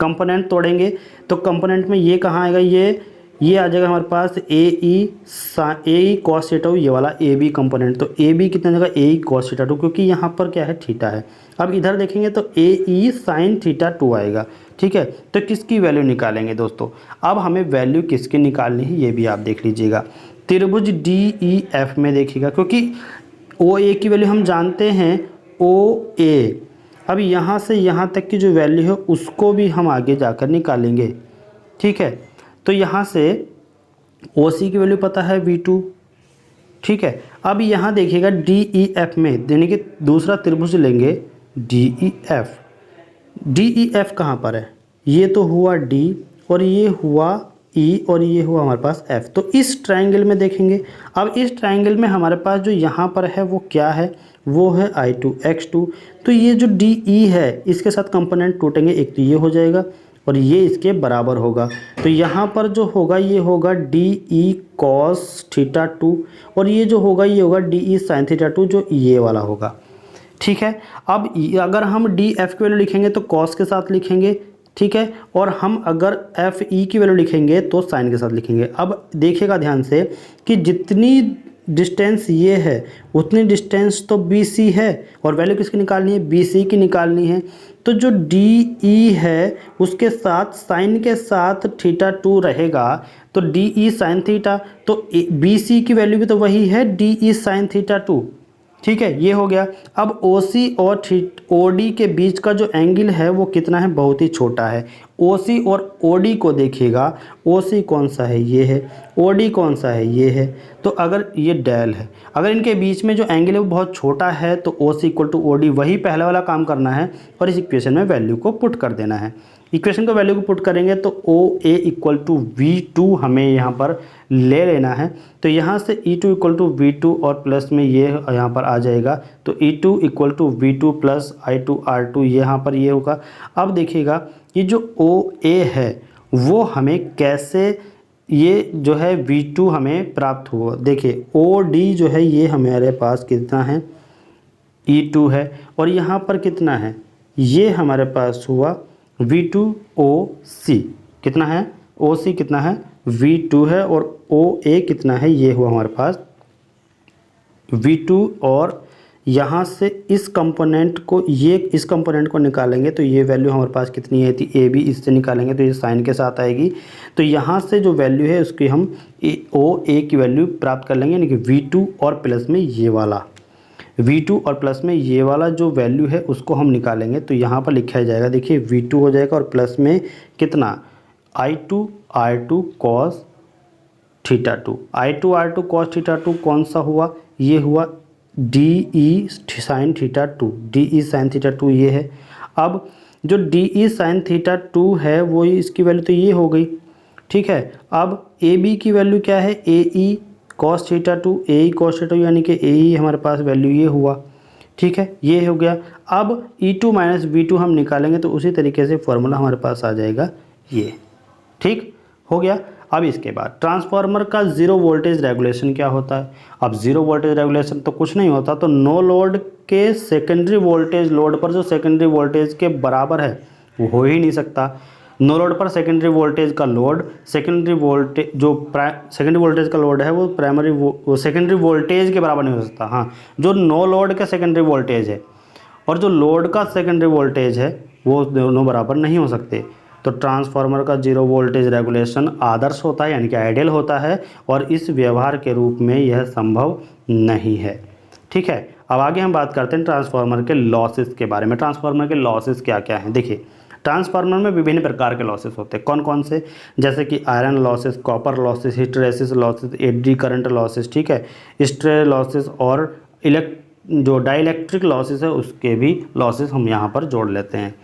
कंपोनेंट तोड़ेंगे तो कंपोनेंट में ये कहाँ आएगा, ये आ जाएगा हमारे पास ए ई कॉस थीटा, ये वाला ए बी कंपोनेंट। तो ए बी कितना जगह ए ई कॉस थीटा 2, क्योंकि यहाँ पर क्या है थीटा है। अब इधर देखेंगे तो ए ई साइन थीटा 2 आएगा। ठीक है, तो किसकी वैल्यू निकालेंगे दोस्तों, अब हमें वैल्यू किसकी निकालनी है ये भी आप देख लीजिएगा। त्रिभुज डी ई एफ में देखिएगा, क्योंकि ओ ए की वैल्यू हम जानते हैं ओ ए, अब यहाँ से यहाँ तक की जो वैल्यू है उसको भी हम आगे जाकर निकालेंगे। ठीक है, तो यहाँ से ओ सी की वैल्यू पता है V2। ठीक है, अब यहाँ देखिएगा डी ई एफ में, यानी कि दूसरा त्रिभुज लेंगे D E F. D E F कहाँ पर है, ये तो हुआ D और ये हुआ E और ये हुआ हमारे पास F। तो इस ट्रायंगल में देखेंगे, अब इस ट्रायंगल में हमारे पास जो यहाँ पर है वो क्या है, वो है I2X2। तो ये जो DE है इसके साथ कंपोनेंट टूटेंगे, एक तो ये हो जाएगा और ये इसके बराबर होगा। तो यहाँ पर जो होगा ये होगा DE cos थीटा 2 और ये जो होगा ये होगा DE sin थीटा 2, जो ये वाला होगा। ठीक है, अब अगर हम DF की वैल्यू लिखेंगे तो cos के साथ लिखेंगे। ठीक है, और हम अगर FE की वैल्यू लिखेंगे तो साइन के साथ लिखेंगे। अब देखिएगा ध्यान से कि जितनी डिस्टेंस ये है उतनी डिस्टेंस तो BC है और वैल्यू किसकी निकालनी है, BC की निकालनी है। तो जो DE है उसके साथ साइन के साथ थीटा 2 रहेगा, तो DE साइन थीटा, तो BC की वैल्यू भी तो वही है DE साइन थीटा 2। ठीक है, ये हो गया। अब OC और OD के बीच का जो एंगल है वो कितना है, बहुत ही छोटा है। OC और OD को देखिएगा, OC कौन सा है, ये है, OD कौन सा है, ये है। तो अगर ये डेल है, अगर इनके बीच में जो एंगल है वो बहुत छोटा है तो OC इक्वल टू OD, वही पहले वाला काम करना है और इस इक्वेशन में वैल्यू को पुट कर देना है। इक्वेशन को वैल्यू को पुट करेंगे तो OA इक्वल टू V2 हमें यहाँ पर ले लेना है। तो यहाँ से E2 इक्वल टू V2 और प्लस में ये यहाँ पर आ जाएगा, तो E2 equal to V2 plus I2 R2 यहाँ पर ये होगा। अब देखिएगा ये जो OA है वो हमें कैसे, ये जो है V2 हमें प्राप्त हुआ। देखिए OD जो है ये हमारे पास कितना है, E2 है और यहाँ पर कितना है, ये हमारे पास हुआ V2OC कितना है, OC कितना है, V2 है और OA कितना है, ये हुआ हमारे पास V2। और यहाँ से इस कंपोनेंट को, ये इस कंपोनेंट को निकालेंगे तो ये वैल्यू हमारे पास कितनी है थी, AB, इससे निकालेंगे तो ये साइन के साथ आएगी। तो यहाँ से जो वैल्यू है उसकी हम OA की वैल्यू प्राप्त कर लेंगे, यानी कि V2 और प्लस में ये वाला V2 और प्लस में ये वाला जो वैल्यू है उसको हम निकालेंगे। तो यहाँ पर लिखा जाएगा, देखिए V2 हो जाएगा और प्लस में कितना I2 R2 cos theta 2। I2 R2 cos theta 2 कौन सा हुआ, ये हुआ DE sin theta 2, DE sin theta 2 ये है। अब जो DE sin थीटा 2 है वो इसकी वैल्यू तो ये हो गई। ठीक है। अब ए बी की वैल्यू क्या है, ए ई कॉस थीटा टू, ए ई कॉस थीटा टू, यानी कि ए ई हमारे पास वैल्यू ये हुआ, ठीक है, ये हो गया। अब ई टू माइनस वी टू हम निकालेंगे तो उसी तरीके से फॉर्मूला हमारे पास आ जाएगा ये, ठीक हो गया। अब इसके बाद ट्रांसफार्मर का जीरो वोल्टेज रेगुलेशन क्या होता है। अब जीरो वोल्टेज रेगुलेशन तो कुछ नहीं होता, तो नो लोड के सेकेंडरी वोल्टेज लोड पर जो सेकेंडरी वोल्टेज के बराबर है वो हो ही नहीं सकता। नो लोड पर सेकेंडरी वोल्टेज का लोड सेकेंडरी वोल्टेज जो सेकेंडरी वोल्टेज का लोड है वो प्राइमरी वो सेकेंडरी वोल्टेज के बराबर नहीं हो सकता। हाँ, जो नो लोड का सेकेंडरी वोल्टेज है और जो लोड का सेकेंडरी वोल्टेज है वो दोनों बराबर नहीं हो सकते। तो ट्रांसफार्मर का जीरो वोल्टेज रेगुलेशन आदर्श होता है, यानी कि आइडियल होता है, और इस व्यवहार के रूप में यह संभव नहीं है, ठीक है। अब आगे हम बात करते हैं ट्रांसफार्मर के लॉसेस के बारे में। ट्रांसफार्मर के लॉसेस क्या क्या हैं, देखिए ट्रांसफार्मर में विभिन्न प्रकार के लॉसेस होते हैं। कौन कौन से, जैसे कि iron losses, copper losses, hysteresis losses, eddy current losses, ठीक है, स्ट्रे लॉसेस और जो डाइलेक्ट्रिक लॉसेस है उसके भी लॉसेस हम यहाँ पर जोड़ लेते हैं।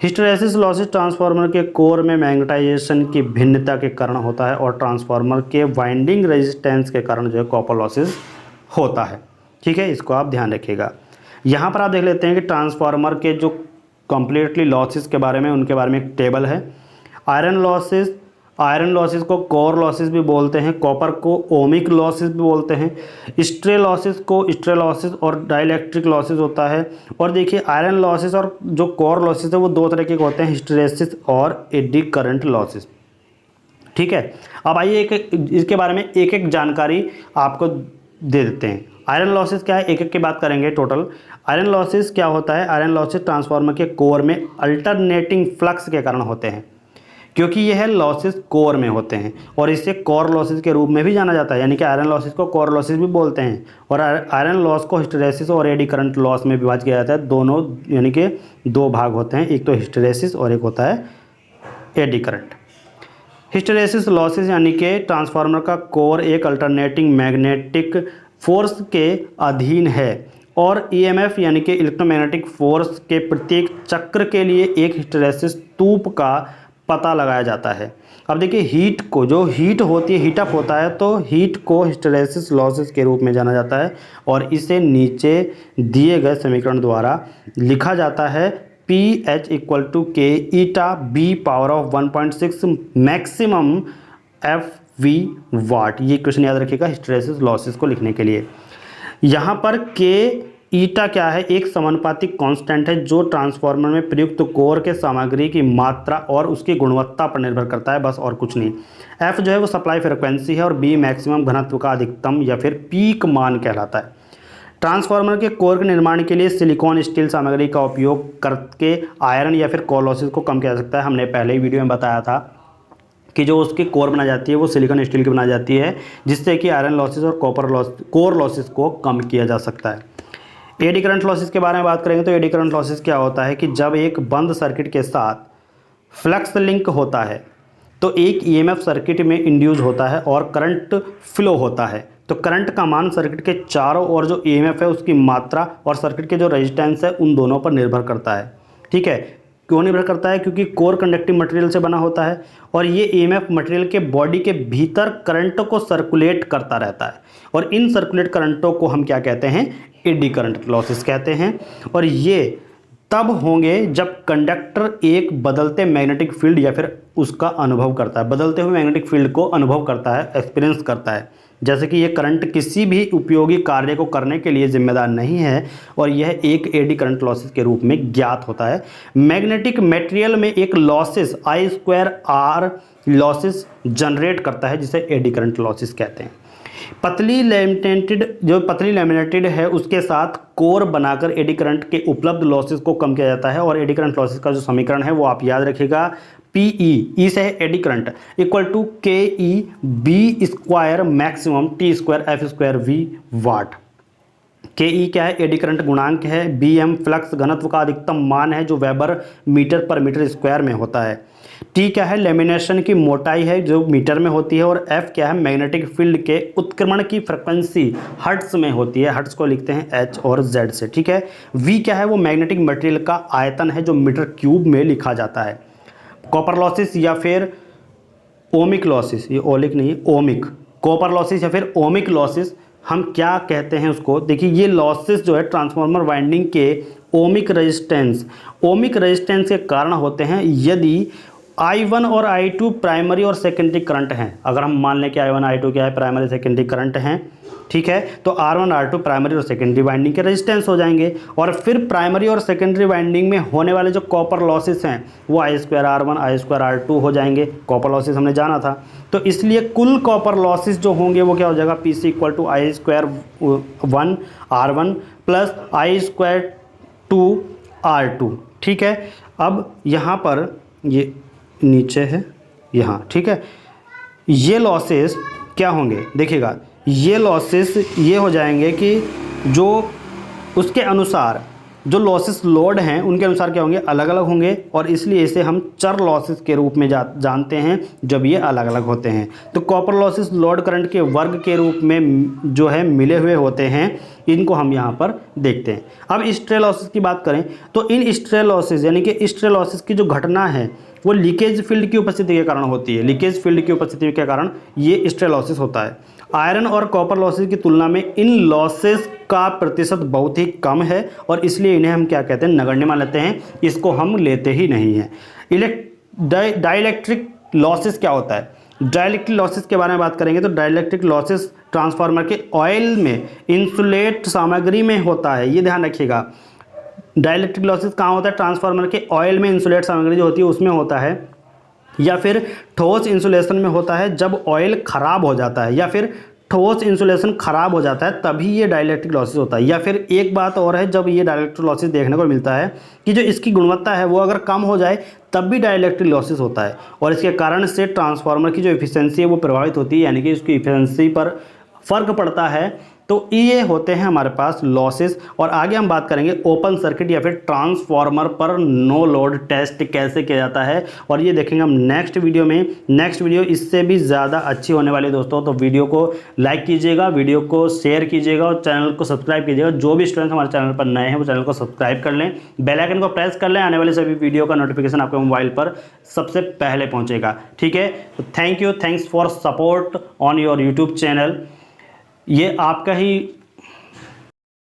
हिस्टैरिसीस लॉसेस ट्रांसफार्मर के कोर में मैग्नेटाइजेशन की भिन्नता के कारण होता है और ट्रांसफार्मर के वाइंडिंग रेजिस्टेंस के कारण जो है कॉपर लॉसेस होता है, ठीक है, इसको आप ध्यान रखिएगा। यहाँ पर आप देख लेते हैं कि ट्रांसफार्मर के जो कंप्लीटली लॉसेस के बारे में, उनके बारे में एक टेबल है। आयरन लॉसेस को कोर लॉसेस भी बोलते हैं, कॉपर को ओमिक लॉसेस भी बोलते हैं, स्ट्रे लॉसेस को स्ट्रे लॉसेस और डाइलेक्ट्रिक लॉसेस होता है। और देखिए आयरन लॉसेस और जो कोर लॉसेस है वो दो तरीके के होते हैं, हिस्टैरिसीस और एडी करंट लॉसेस, ठीक है। अब आइए इसके बारे में एक एक जानकारी आपको दे देते हैं। आयरन लॉसेस क्या है, एक एक की बात करेंगे टोटल। आयरन लॉसेस क्या होता है, आयरन लॉसेस ट्रांसफार्मर के कोर में अल्टरनेटिंग फ्लक्स के कारण होते हैं, क्योंकि यह लॉसेस कोर में होते हैं और इसे कोर लॉसेस के रूप में भी जाना जाता है, यानी कि आयरन लॉसेस को कोर लॉसेस भी बोलते हैं। और आयरन लॉस को हिस्टैरिसीस और एडी करंट लॉस में विभाजित किया जाता है। दोनों यानी कि दो भाग होते हैं, एक तो हिस्टैरिसीस और एक होता है एडी करंट। हिस्टैरिसीस लॉसेस यानी कि ट्रांसफार्मर का कोर एक अल्टरनेटिंग मैग्नेटिक फोर्स के अधीन है और ईएमएफ यानी कि इलेक्ट्रोमैग्नेटिक फोर्स के प्रत्येक चक्र के लिए एक हिस्टैरिसीस तूप का पता लगाया जाता है। अब देखिए हीट को, जो हीट होती है, हीटअप होता है, तो हीट को हिस्टैरिसीस लॉसेस के रूप में जाना जाता है और इसे नीचे दिए गए समीकरण द्वारा लिखा जाता है। PH = K eta B power of 1.6 maximum FV वाट। ये क्वेश्चन याद रखिएगा हिस्टैरिसीस लॉसेस को लिखने के लिए। यहाँ पर K ईटा क्या है, एक समानुपातिक कांस्टेंट है जो ट्रांसफार्मर में प्रयुक्त कोर के सामग्री की मात्रा और उसकी गुणवत्ता पर निर्भर करता है, बस और कुछ नहीं। F जो है वो सप्लाई फ्रिक्वेंसी है और B मैक्सिमम घनत्व का अधिकतम या फिर पीक मान कहलाता है। ट्रांसफार्मर के कोर के निर्माण के लिए सिलिकॉन स्टील सामग्री का उपयोग करके आयरन या फिर कोर लॉसेस को कम किया जा सकता है। हमने पहले ही वीडियो में बताया था कि जो उसकी कोर बनाई जाती है वो सिलिकॉन स्टील की बनाई जाती है, जिससे कि आयरन लॉसेस और कोर लॉसेस को कम किया जा सकता है। एडी करंट लॉसेस के बारे में बात करेंगे तो एडी करंट लॉसेस क्या होता है कि जब एक बंद सर्किट के साथ फ्लक्स लिंक होता है तो एक ईएमएफ सर्किट में इंड्यूस होता है और करंट फ्लो होता है। तो करंट का मान सर्किट के चारों ओर जो ईएमएफ है उसकी मात्रा और सर्किट के जो रेजिस्टेंस है उन दोनों पर निर्भर करता है, ठीक है। क्यों निर्भर करता है, क्योंकि कोर कंडक्टिव मटेरियल से बना होता है और ये ईएमएफ मटेरियल के बॉडी के भीतर करंट को सर्कुलेट करता रहता है और इन सर्कुलेट करंटों को हम क्या कहते हैं, एडी करंट लॉसेस कहते हैं। और ये तब होंगे जब कंडक्टर एक बदलते मैग्नेटिक फील्ड या फिर उसका अनुभव करता है, बदलते हुए मैग्नेटिक फील्ड को अनुभव करता है, एक्सपीरियंस करता है। जैसे कि ये करंट किसी भी उपयोगी कार्य को करने के लिए जिम्मेदार नहीं है और यह एक एडी करंट लॉसेस के रूप में ज्ञात होता है। मैग्नेटिक मटेरियल में एक लॉसेस I2R लॉसेस जनरेट करता है जिसे एडी करंट लॉसेस कहते हैं। पतली लैमिनेटेड है उसके साथ कोर बनाकर एडी करंट के उपलब्ध लॉसेस को कम किया जाता है और एडी करंट लॉसेस का जो समीकरण है वो आप याद रखिएगा, PE ई से है eddy current = KE B² maximum T² F² V वाट। KE क्या है, एडी करंट गुणांक है। BM फ्लक्स घनत्व का अधिकतम मान है जो वेबर मीटर पर मीटर स्क्वायर में होता है। T क्या है, लेमिनेशन की मोटाई है जो मीटर में होती है और F क्या है, मैग्नेटिक फील्ड के उत्क्रमण की फ्रिक्वेंसी हर्ट्ज में होती है, हर्ट्ज को लिखते हैं H और Z से, ठीक है। V क्या है, वो मैग्नेटिक मटेरियल का आयतन है जो मीटर क्यूब में लिखा जाता है। कॉपर लॉसेस या फिर ओमिक लॉसेस, ये ओलिक नहीं है, ओमिक, कॉपर लॉसेस या फिर ओमिक लॉसेस हम क्या कहते हैं उसको, देखिए ये लॉसेस जो है ट्रांसफार्मर वाइंडिंग के ओमिक रेजिस्टेंस के कारण होते हैं यदि I1 और I2 प्राइमरी और सेकेंडरी करंट हैं। अगर हम मान लें कि I1 I2 क्या है, प्राइमरी सेकेंडरी करंट हैं, ठीक है, तो R1 R2 प्राइमरी और सेकेंडरी वाइंडिंग के रेजिस्टेंस हो जाएंगे। और फिर प्राइमरी और सेकेंडरी वाइंडिंग में होने वाले जो कॉपर लॉसेस हैं वो I2R1 I2R2 हो जाएंगे। कॉपर लॉसेस हमने जाना था, तो इसलिए कुल कॉपर लॉसेस जो होंगे वो क्या हो जाएगा, PC = I2 R1 plus I2 R2, ठीक है। अब यहाँ पर ये नीचे है यहाँ, ठीक है, ये लॉसेस क्या होंगे देखिएगा, ये लॉसेस ये हो जाएंगे कि जो उसके अनुसार जो लॉसेस लोड हैं उनके अनुसार क्या होंगे, अलग अलग होंगे, और इसलिए इसे हम चर लॉसेस के रूप में जानते हैं जब ये अलग अलग होते हैं। तो कॉपर लॉसेस लोड करंट के वर्ग के रूप में जो है मिले हुए होते हैं, इनको हम यहाँ पर देखते हैं। अब स्ट्रे लॉसेस की बात करें तो इन स्ट्रे लॉसेस यानी कि स्ट्रे लॉसेस की जो घटना है वो लीकेज फील्ड की उपस्थिति के कारण होती है। लीकेज फील्ड की उपस्थिति के कारण ये स्ट्रे लॉसेस होता है। आयरन और कॉपर लॉसेस की तुलना में इन लॉसेस का प्रतिशत बहुत ही कम है और इसलिए इन्हें हम क्या कहते हैं, नगण्य मान लेते हैं, इसको हम लेते ही नहीं हैं। डाइलेक्ट्रिक लॉसेस क्या होता है, डाइलेक्ट्रिक लॉसेस के बारे में बात करेंगे तो डाइलेक्ट्रिक लॉसेस ट्रांसफार्मर के ऑयल में इंसुलेट सामग्री में होता है। ये ध्यान रखिएगा, डाइलेक्ट्रिक लॉसेस कहाँ होता है, ट्रांसफार्मर के ऑयल में इंसुलेट सामग्री जो होती है उसमें होता है, या फिर ठोस इंसुलेशन में होता है जब ऑयल ख़राब हो जाता है, या फिर ठोस इंसुलेशन ख़राब हो जाता है तभी ये डाइलेक्ट्रिक लॉसेस होता है। या फिर एक बात और है, जब ये डाइलेक्ट्रिक लॉसेस देखने को मिलता है कि जो इसकी गुणवत्ता है वो अगर कम हो जाए तब भी डाइलेक्ट्रिक लॉसेस होता है, और इसके कारण से ट्रांसफार्मर की जो एफिशिएंसी है वो प्रभावित होती है, यानी कि उसकी एफिशिएंसी पर फ़र्क पड़ता है। तो ये होते हैं हमारे पास लॉसेस। और आगे हम बात करेंगे ओपन सर्किट या फिर ट्रांसफार्मर पर नो लोड टेस्ट कैसे किया जाता है, और ये देखेंगे हम नेक्स्ट वीडियो में। नेक्स्ट वीडियो इससे भी ज़्यादा अच्छी होने वाली है दोस्तों, तो वीडियो को लाइक कीजिएगा, वीडियो को शेयर कीजिएगा और चैनल को सब्सक्राइब कीजिएगा। जो भी स्टूडेंट्स हमारे चैनल पर नए हैं वो चैनल को सब्सक्राइब कर लें, बेल आइकन को प्रेस कर लें, आने वाले सभी वीडियो का नोटिफिकेशन आपके मोबाइल पर सबसे पहले पहुँचेगा, ठीक है। तो thanks for support on your YouTube channel. ये आपका ही